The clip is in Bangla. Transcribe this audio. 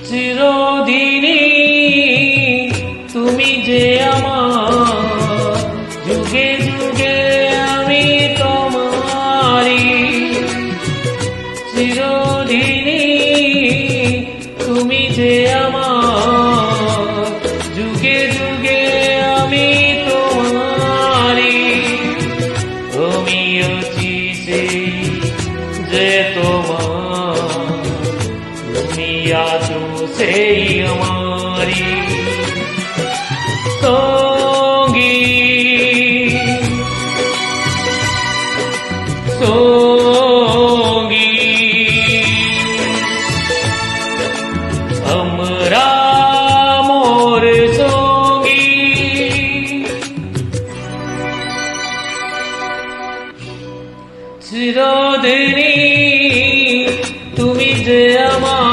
চিরদিনই তুমি যে আমার, যুগে যুগে আমি তোমারি। চিরদিনই তুমি যে আমার, যুগে যুগে আমি তোমারি। রোমিও চিঠি যে তোমার, তুমি আছো সেই আমারি সঙ্গী সঙ্গী। আমরা মোর সঙ্গী, চিরদিনই তুমি যে আমার,